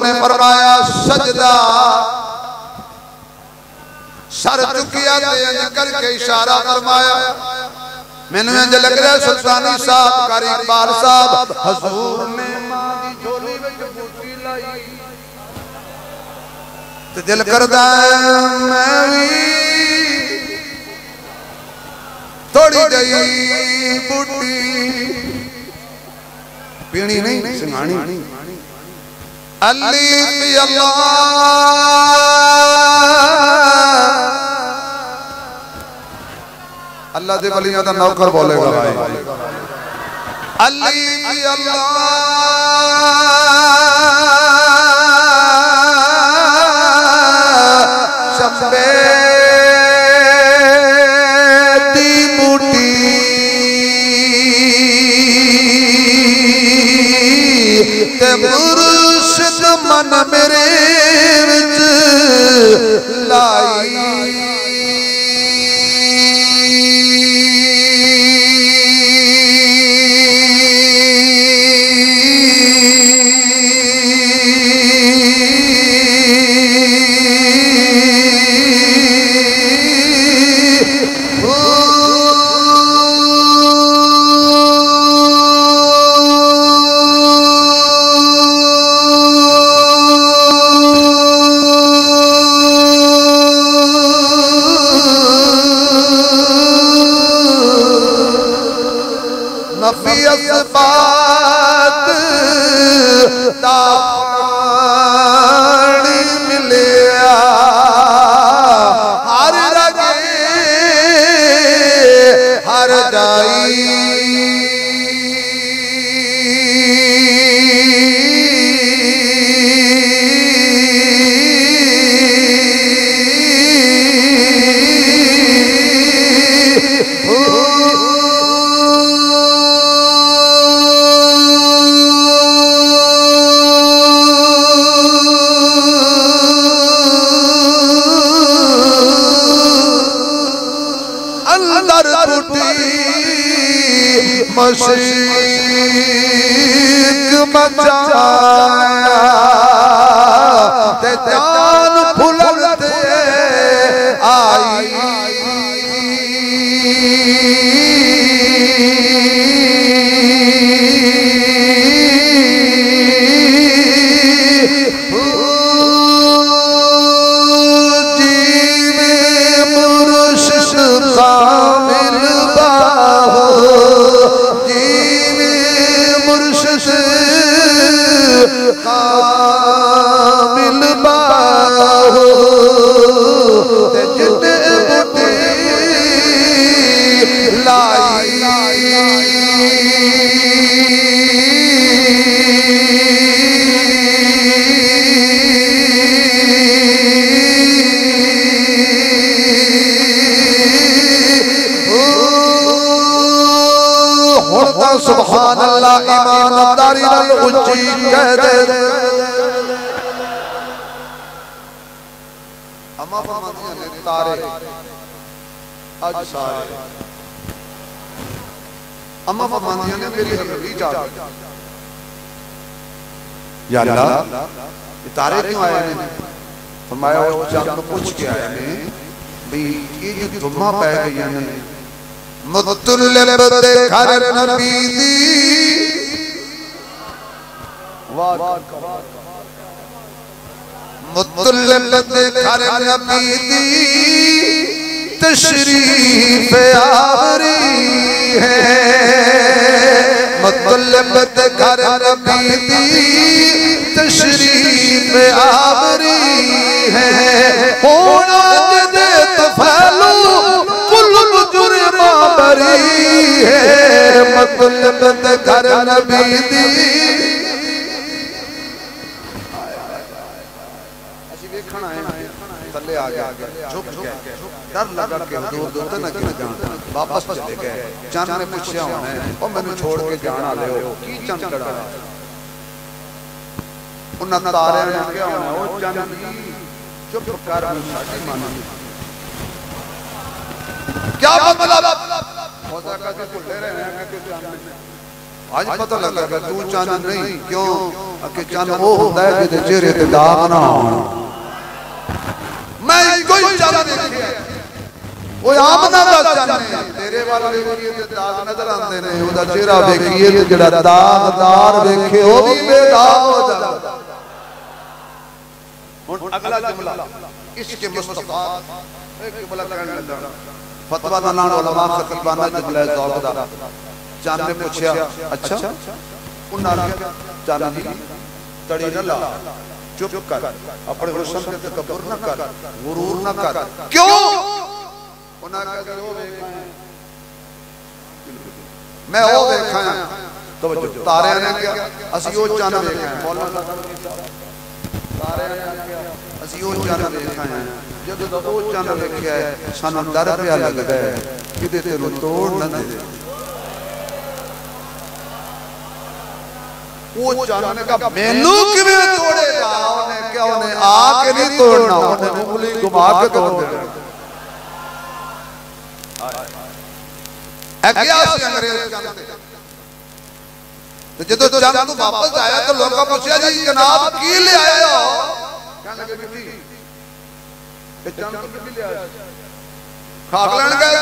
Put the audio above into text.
ने फरमाया सजदा सर चुकिया करके इशारा फरमाया। मैनू इंज लग रहा सुल्तानी साहब कारी इकबाल साहब हजूर ने मां दी झोली विच बूटी लाई ते दिल करदा मैं भी थोड़ी जही बूटी पीनी नहीं सिंघानी अली अल्लाह अल्लाह दे वलियां दा नौकर बोलेगा भाई अली अल्लाह शब्बे दी बूटी ते मुर्शिद मन मेरे विच लाई बात ताड़ी मिलिया हर रगे हर जाई मशीक मचाया ते जान फुलते आई कामिल बाहो ते जिन्ने बूटी लाई सुभान अल्लाह ईमानदारी नाल उच्ची कह दे अम्मा फरमांदियां ने तारे अज सारे अम्मा फरमांदियां ने मेरी हवेली जा या अल्लाह ये तारे क्यों आए ने फरमाया उस चंद पूछ के आए ने भाई ये जो धुम्मा पै गई ने मुतल्लब दे घर नबी दी मुतल्लब दे घर नबी दी तशरीफ आवरी है मुतल्लब दे घर नबी दी तशरीफ आवरी है होना दे तफालू कुल जुर्मा बरी है मतलब घर नबी दी असि देखण आए थल्ले आ गया झुक गया डर लगा के दूर दूर तक ना कि जान वापस चले गए चंद ने पूछया होना है ओ मैनू छोड़ के जाना ले की चंद लड़ा उन्हां तारियां ने क्या होना ओ चंद चुप कर साडी मन क्या मतलब हो सका कि भुले रहे हैं कि चंद आज पता लगा कि तू चंद नहीं, क्यों कि चंद वो होता है जिहदे चेहरे ते दाग ना होण। मैं कोई चंद देखिया वो आमना दा चंद है, तेरे वाल वेखिए ते दाग नजर आंदे ने, ओदा चेहरा वेखिए ते जेड़ा दागदार वेखे ओ भी बेदाग हो जांदा। हुण अगला जुमला इसके मुस्तफा एक जुमला कहने लगा, फतवा दा नाल उलमा खतीबाना जुमला ज़ौक़ दा। चंद ने पूछा, अच्छा उन्होंने चंद जी तड़ी न ला, चुप कर, अपने हुस्न पे तकब्बुर न कर, गुरूर न कर। क्यों? उन्होंने कहा वो देखा है, मैं वो देखा है। तो तारे ने क्या असी वो चंद देखा है, मौलाना तारे ने क्या असी वो चंद देखा है। जब वो चंद देखा है सानू डर पिया लगता है कि तेनू तोड़ न दे। वो चंद ने कहा मैनू किवें तोड़ेगा? उन्हें क्या उन्हें आके नहीं तोड़ना, उन्हें उंगली घुमा के तोड़ देना। अंग्रेज चंद तो जदों चंद तू वापस आया तो लोगों पूछा जी जनाब की ले आए हो? कहने लगे बीबी चंद की ले आया, खाक लैन गए